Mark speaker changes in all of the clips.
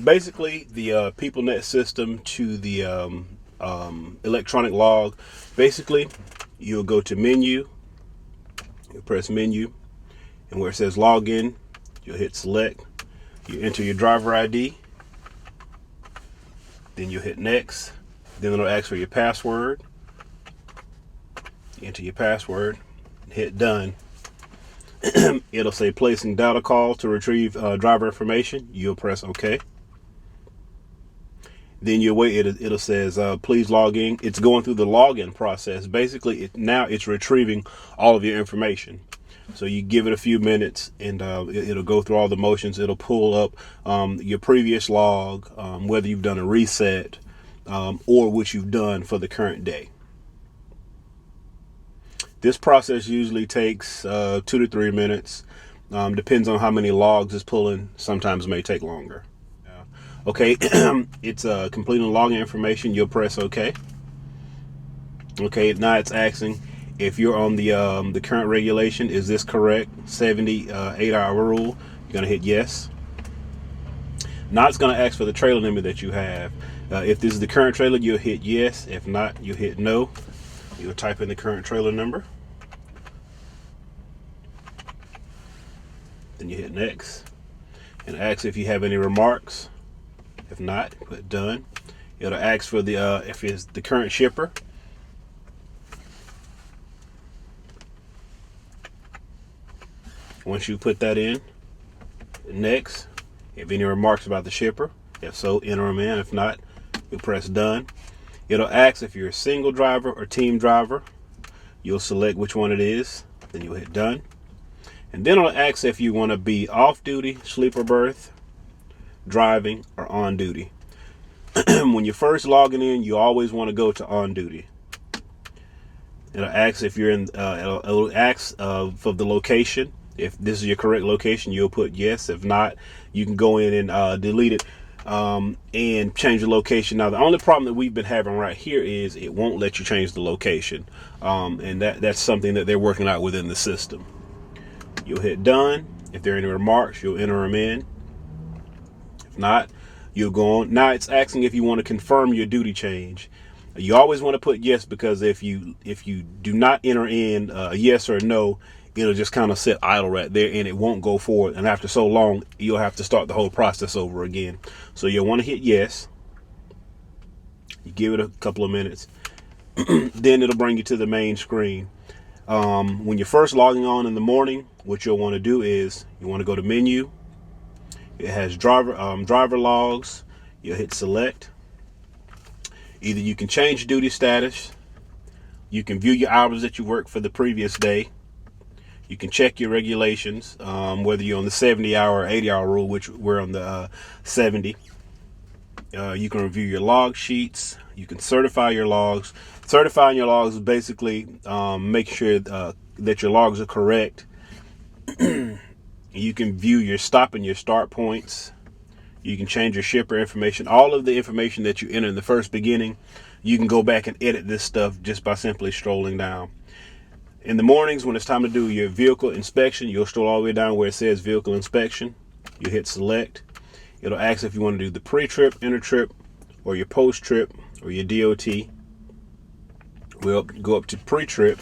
Speaker 1: Basically, the Peoplenet system to the electronic log. Basically, you'll go to menu, you press menu, and where it says login, you'll hit select. You enter your driver ID, then you'll hit next. Then it'll ask for your password. You enter your password, hit done. It'll say placing data call to retrieve driver information. You'll press OK. Then you wait. It'll says please log in. It's going through the login process. Basically, now it's retrieving all of your information. So you give it a few minutes, and it'll go through all the motions. It'll pull up your previous log, whether you've done a reset or what you've done for the current day. This process usually takes 2 to 3 minutes. Depends on how many logs it's pulling. Sometimes it may take longer. Okay, it's completing login information. You'll press OK. Okay, now it's asking if you're on the current regulation. Is this correct? 78-hour rule. You're gonna hit yes. Now it's gonna ask for the trailer number that you have. If this is the current trailer, you'll hit yes. If not, you'll hit no. You'll type in the current trailer number. Then you hit next and ask if you have any remarks. If not, put done. It'll ask for the if it's the current shipper. Once you put that in, next, if any remarks about the shipper, if so, enter them in. If not, you'll press done. It'll ask if you're a single driver or team driver. You'll select which one it is, then you'll hit done. And then it'll ask if you want to be off duty, sleeper berth, driving, or on duty. When you're first logging in, you always want to go to on duty. It'll ask if you're in. It'll ask for the location. If this is your correct location, you'll put yes. If not, you can go in and delete it and change the location. Now, the only problem that we've been having right here is it won't let you change the location, and that's something that they're working out within the system. You'll hit done. If there are any remarks, you'll enter them in. If not, you'll go on. Now it's asking if you want to confirm your duty change. You always want to put yes, because if you do not enter in a yes or a no, it'll just kind of sit idle right there and it won't go forward. And after so long, you'll have to start the whole process over again. So you'll want to hit yes. You give it a couple of minutes. Then it'll bring you to the main screen. When you're first logging on in the morning, what you'll want to do is you want to go to menu. It has driver logs. You'll hit select. Either you can change duty status, you can view your hours that you worked for the previous day, you can check your regulations, whether you're on the 70-hour or 80-hour rule, which we're on the 70. You can review your log sheets. You can certify your logs. Certifying your logs is basically make sure that your logs are correct. You can view your stop and your start points. You can change your shipper information. All of the information that you enter in the first beginning, you can go back and edit this stuff just by simply strolling down. In the mornings, when it's time to do your vehicle inspection, you'll stroll all the way down where it says vehicle inspection. You hit select. It'll ask if you want to do the pre-trip, inter-trip, or your post-trip, or your DOT. We'll go up to pre-trip.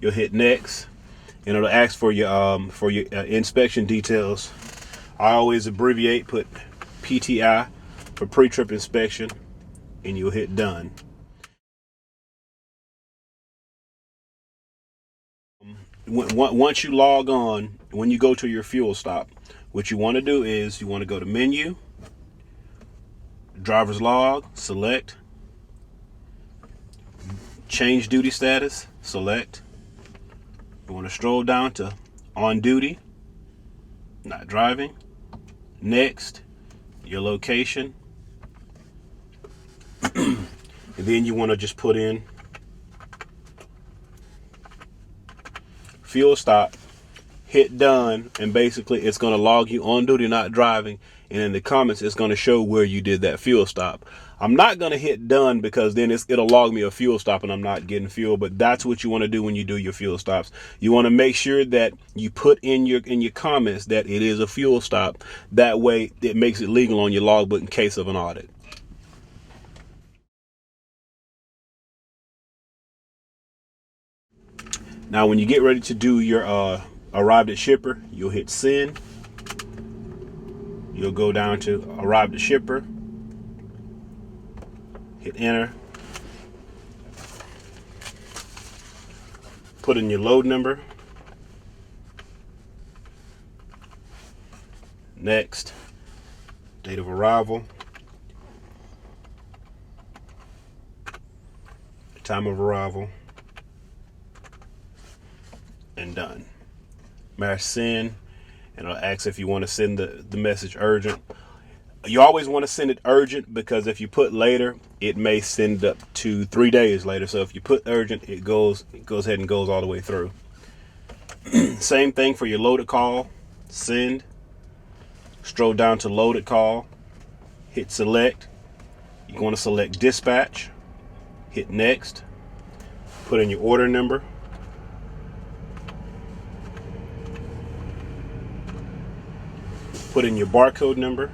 Speaker 1: You'll hit next, and it'll ask for your inspection details. I always abbreviate, put PTI for pre-trip inspection, and you'll hit done. Once you log on, when you go to your fuel stop, what you want to do is you want to go to menu, driver's log, select, change duty status, select. You want to stroll down to on duty, not driving, next, your location, and then you want to just put in fuel stop, hit done, and basically it's going to log you on duty, not driving, and in the comments it's going to show where you did that fuel stop. I'm not going to hit done because then it'll log me a fuel stop and I'm not getting fuel. But that's what you want to do when you do your fuel stops. You want to make sure that you put in your comments that it is a fuel stop. That way it makes it legal on your logbook in case of an audit. Now, when you get ready to do your arrived at shipper, you'll hit send. You'll go down to arrived at shipper, hit enter, put in your load number, next, date of arrival, time of arrival, and done. Mash send, and it'll ask if you want to send the message urgent. You always want to send it urgent because if you put later, it may send up to 3 days later. So if you put urgent, it goes ahead and goes all the way through. Same thing for your loaded call. Send. Scroll down to loaded call. Hit select. You want to select dispatch. Hit next. Put in your order number. Put in your barcode number.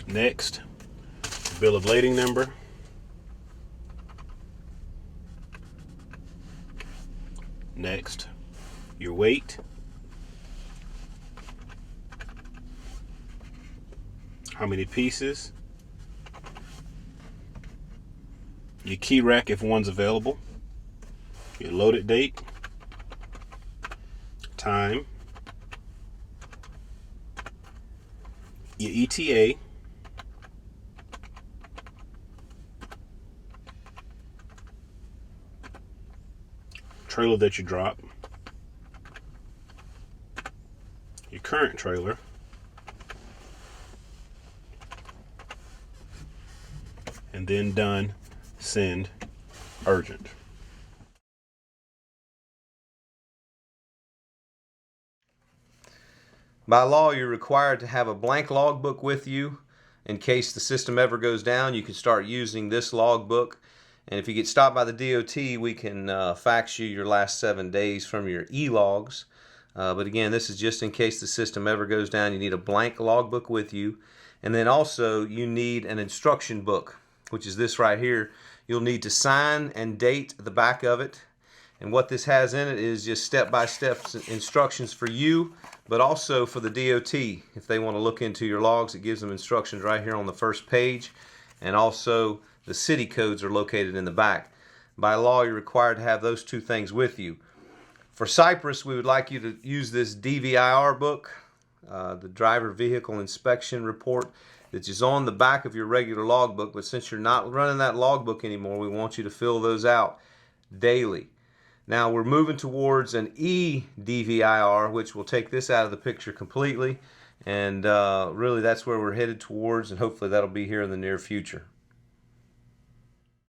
Speaker 1: Next, bill of lading number. Next, your weight. How many pieces. Your key rack if one's available. Your loaded date. Time. Your ETA. Trailer that you drop. Your current trailer. And then done. Send urgent.
Speaker 2: By law, you're required to have a blank logbook with you. In case the system ever goes down, you can start using this logbook. And if you get stopped by the DOT, we can fax you your last 7 days from your e-logs. But again, this is just in case the system ever goes down. You need a blank logbook with you. And then also you need an instruction book, which is this right here. You'll need to sign and date the back of it. And what this has in it is just step-by-step instructions for you, but also for the DOT. If they want to look into your logs, it gives them instructions right here on the first page. And also the city codes are located in the back. By law, you're required to have those two things with you. For Cypress, we would like you to use this DVIR book, the Driver Vehicle Inspection Report, that is on the back of your regular logbook. But since you're not running that logbook anymore, we want you to fill those out daily. Now we're moving towards an e-DVIR, which will take this out of the picture completely. And really that's where we're headed towards, and hopefully that'll be here in the near future.